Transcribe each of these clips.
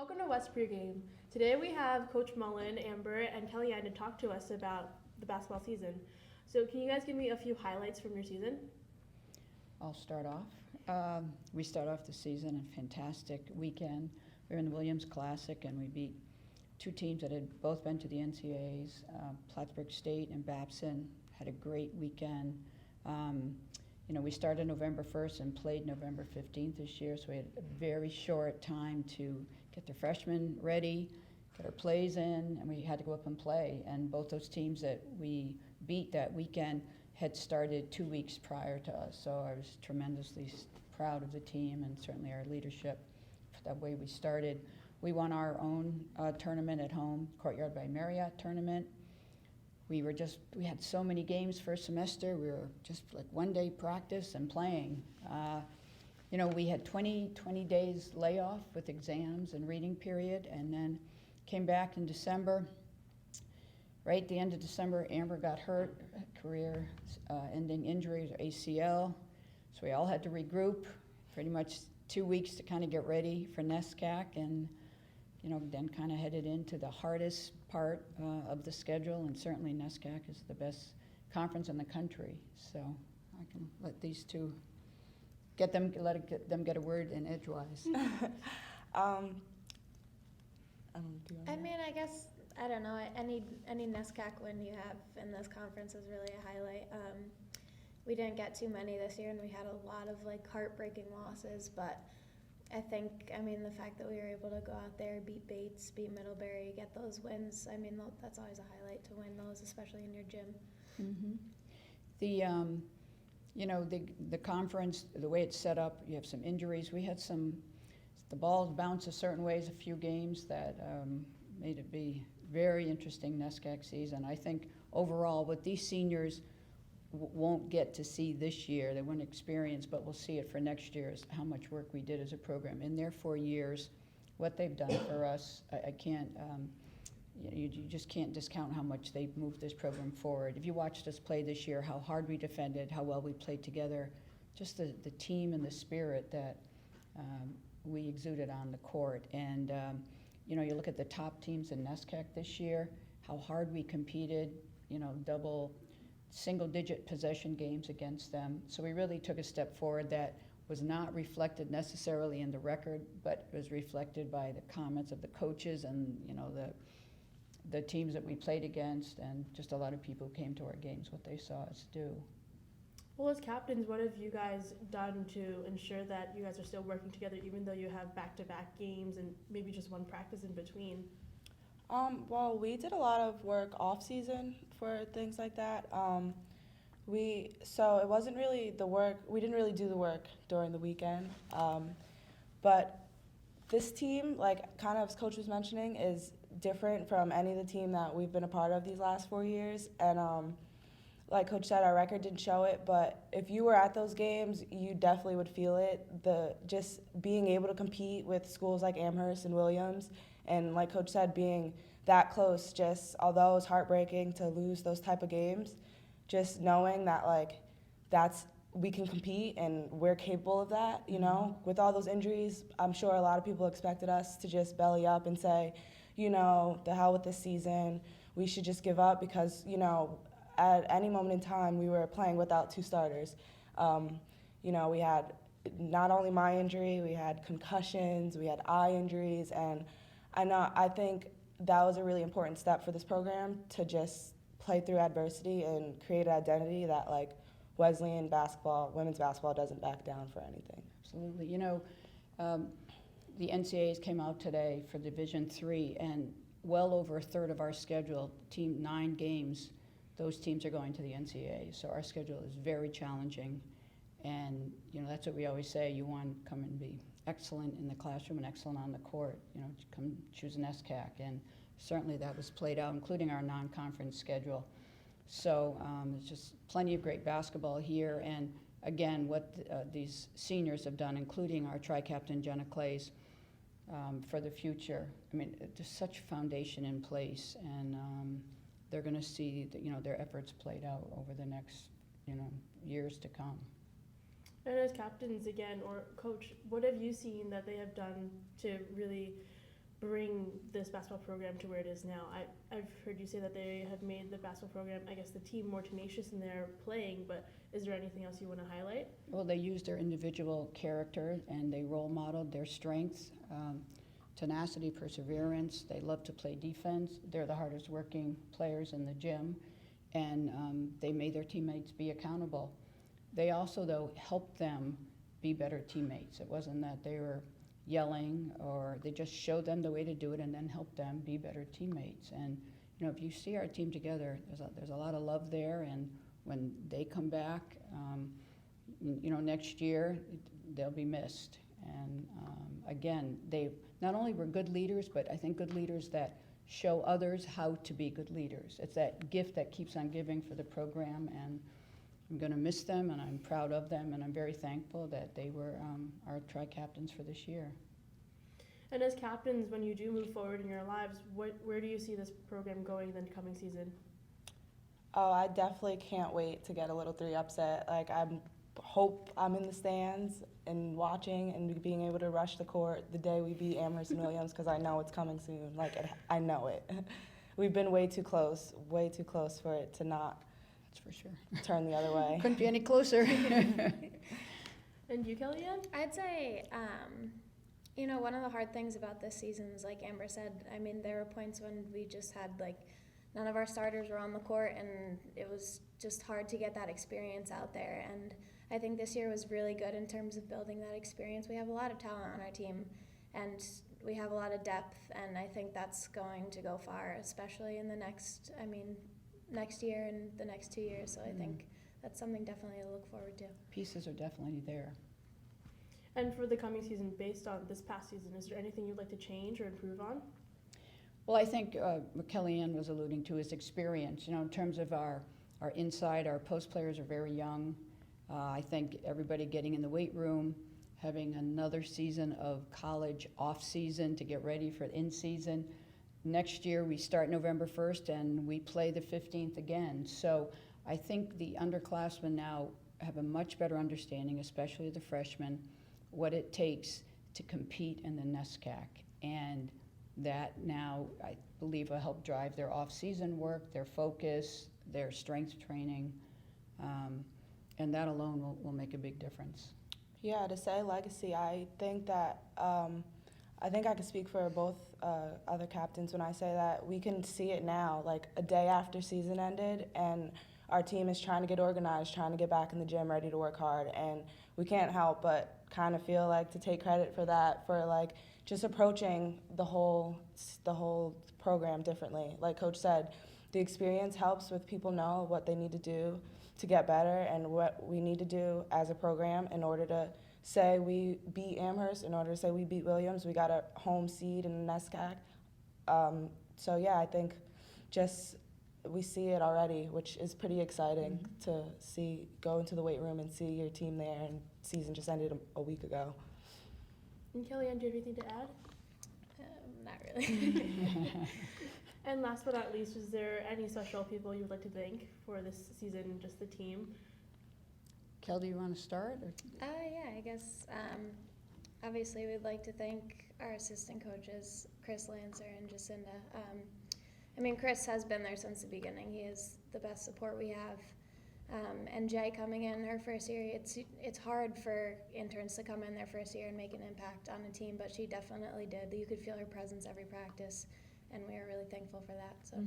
Welcome to West Pregame. Today we have Coach Mullen, Amber, and Kellyanne to talk to us about the basketball season. So can you guys give me a few highlights from your season? I'll start off. We start off the season a fantastic weekend. We were in the Williams Classic and we beat two teams that had both been to the NCAAs, Plattsburgh State and Babson. Had a great weekend. We started November 1st and played November 15th this year, so we had a very short time to get the freshmen ready, get our plays in, and we had to go up and play. And both those teams that we beat that weekend had started 2 weeks prior to us, so I was tremendously proud of the team and certainly our leadership for the way we started. We won our own tournament at home, Courtyard by Marriott tournament. We had so many games first semester. We were just like 1 day practice and playing. We had 20 days layoff with exams and reading period, and then came back in December. Right at the end of December, Amber got hurt, career-ending injury, ACL. So we all had to regroup, pretty much 2 weeks to kind of get ready for NESCAC, and then kind of headed into the hardest part of the schedule, and certainly NESCAC is the best conference in the country. So I can let these two get them get a word in edgewise. I guess, I don't know, any NESCAC win you have in this conference is really a highlight. We didn't get too many this year, and we had a lot of heartbreaking losses, but I think, the fact that we were able to go out there, beat Bates, beat Middlebury, get those wins, that's always a highlight to win those, especially in your gym. Mm-hmm. The conference, the way it's set up, you have some injuries. We had the ball bounced a certain ways, a few games that made it be very interesting NESCAC season. I think overall what these seniors won't get to see this year, they won't experience, but we'll see it for next year, is how much work we did as a program. In their 4 years, what they've done for us, I can't, you just can't discount how much they've moved this program forward. If you watched us play this year, how hard we defended, how well we played together, just the team and the spirit that we exuded on the court. And you look at the top teams in NESCAC this year, how hard we competed, single-digit possession games against them. So we really took a step forward that was not reflected necessarily in the record, but was reflected by the comments of the coaches and the teams that we played against, and just a lot of people who came to our games, what they saw us do. Well, as captains, what have you guys done to ensure that you guys are still working together even though you have back-to-back games and maybe just one practice in between? Well, we did a lot of work off season for things like that. So it wasn't really the work. We didn't really do the work during the weekend. But this team, kind of as Coach was mentioning, is different from any of the team that we've been a part of these last 4 years. And like Coach said, our record didn't show it, but if you were at those games, you definitely would feel it. Just being able to compete with schools like Amherst and Williams, and like Coach said, being that close, just although it's heartbreaking to lose those type of games, just knowing that we can compete and we're capable of that. With all those injuries, I'm sure a lot of people expected us to just belly up and say, the hell with this season, we should just give up because at any moment in time, we were playing without two starters. We had not only my injury, we had concussions, we had eye injuries, and I think that was a really important step for this program to just play through adversity and create an identity that Wesleyan basketball, women's basketball doesn't back down for anything. Absolutely. The NCAAs came out today for Division III, and well over a third of our schedule, 9 games, those teams are going to the NCAA. So our schedule is very challenging, and that's what we always say. You want to come and be excellent in the classroom and excellent on the court. Come choose an SCAC, and certainly that was played out, including our non-conference schedule. So there's just plenty of great basketball here, and again, what these seniors have done, including our tri-captain Jenna Clays, for the future. There's such a foundation in place, and they're going to see their efforts played out over the next years to come. And as captains again, or coach, what have you seen that they have done to really bring this basketball program to where it is now? I've heard you say that they have made the basketball program, I guess, the team more tenacious in their playing, but is there anything else you want to highlight? Well, they used their individual character and they role modeled their strengths, tenacity, perseverance. They love to play defense. They're the hardest working players in the gym, and they made their teammates be accountable. They also, though, helped them be better teammates. It wasn't that they were yelling, or they just showed them the way to do it and then helped them be better teammates. And if you see our team together, there's a lot of love there, and when they come back, next year, they'll be missed. And again, they not only were good leaders, but I think good leaders that show others how to be good leaders. It's that gift that keeps on giving for the program, and I'm going to miss them, and I'm proud of them, and I'm very thankful that they were our tri-captains for this year. And as captains, when you do move forward in your lives, where do you see this program going the coming season? Oh, I definitely can't wait to get a little 3 upset. Like, I hope I'm in the stands and watching and being able to rush the court the day we beat Amherst and Williams, because I know it's coming soon. I know it. We've been way too close for it to not. That's for sure. Turn the other way. Couldn't be any closer. And you, Kellyanne? I'd say, one of the hard things about this season is, like Amber said, I mean, there were points when we just had, none of our starters were on the court, and it was just hard to get that experience out there. And I think this year was really good in terms of building that experience. We have a lot of talent on our team, and we have a lot of depth, and I think that's going to go far, especially in the next year and the next 2 years. So I think that's something definitely to look forward to. Pieces are definitely there. And for the coming season, based on this past season, is there anything you'd like to change or improve on? Well, I think what Kellyanne was alluding to is experience. In terms of our inside, our post players are very young. I think everybody getting in the weight room, having another season of college off season to get ready for in season. Next year we start November 1st and we play the 15th again. So I think the underclassmen now have a much better understanding, especially the freshmen, what it takes to compete in the NESCAC. And that now, I believe, will help drive their off-season work, their focus, their strength training, and that alone will make a big difference. Yeah, to say legacy, I think that I think I can speak for both other captains when I say that we can see it now, like a day after season ended, and our team is trying to get organized, trying to get back in the gym, ready to work hard, and we can't help but kind of feel like to take credit for that, for like just approaching the whole program differently. Like Coach said, the experience helps with people know what they need to do to get better and what we need to do as a program in order to say we beat Amherst, in order to say we beat Williams. We got a home seed in the NESCAC. So yeah, I think just we see it already, which is pretty exciting to see, go into the weight room and see your team there, and season just ended a week ago. And Kellyanne, do you have anything to add? Not really. And last but not least, is there any special people you would like to thank for this season, just the team? Kel, do you want to start? Or? Yeah, I guess obviously we'd like to thank our assistant coaches, Chris Lancer and Jacinda. I mean, Chris has been there since the beginning. He is the best support we have. And Jay coming in her first year, it's hard for interns to come in their first year and make an impact on a team, but she definitely did. You could feel her presence every practice, and we are really thankful for that. So.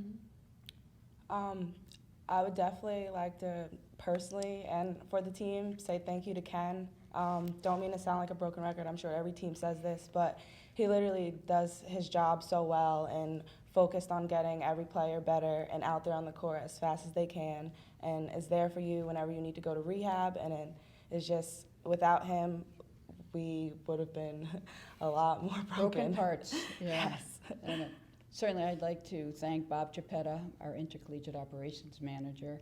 I would definitely like to personally and for the team say thank you to Ken. Don't mean to sound like a broken record. I'm sure every team says this, but he literally does his job so well and focused on getting every player better and out there on the court as fast as they can, and is there for you whenever you need to go to rehab. And it's just, without him, we would have been a lot more broken Parts. Yeah. Yes. And certainly I'd like to thank Bob Chapetta, our intercollegiate operations manager.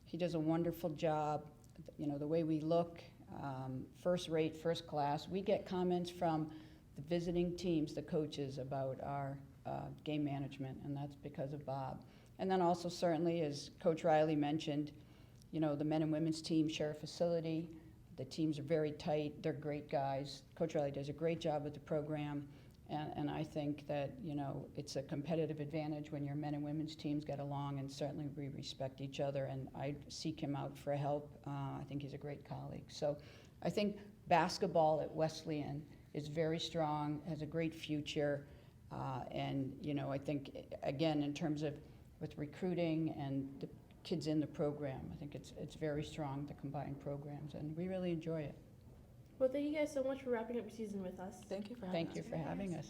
He does a wonderful job. You know, the way we look, first rate, first class. We get comments from the visiting teams, the coaches, about our game management, and that's because of Bob. And then also certainly, as Coach Riley mentioned, you know, the men and women's team share a facility. The teams are very tight. They're great guys. Coach Riley does a great job with the program. and I think that, you know, it's a competitive advantage when your men and women's teams get along, and certainly we respect each other, and I seek him out for help. I think he's a great colleague. So I think basketball at Wesleyan is very strong, has a great future, and, you know, I think, again, in terms of with recruiting and the kids in the program, I think it's very strong, the combined programs, and we really enjoy it. Well, thank you guys so much for wrapping up your season with us. Thank you for having us. Thank you for having us.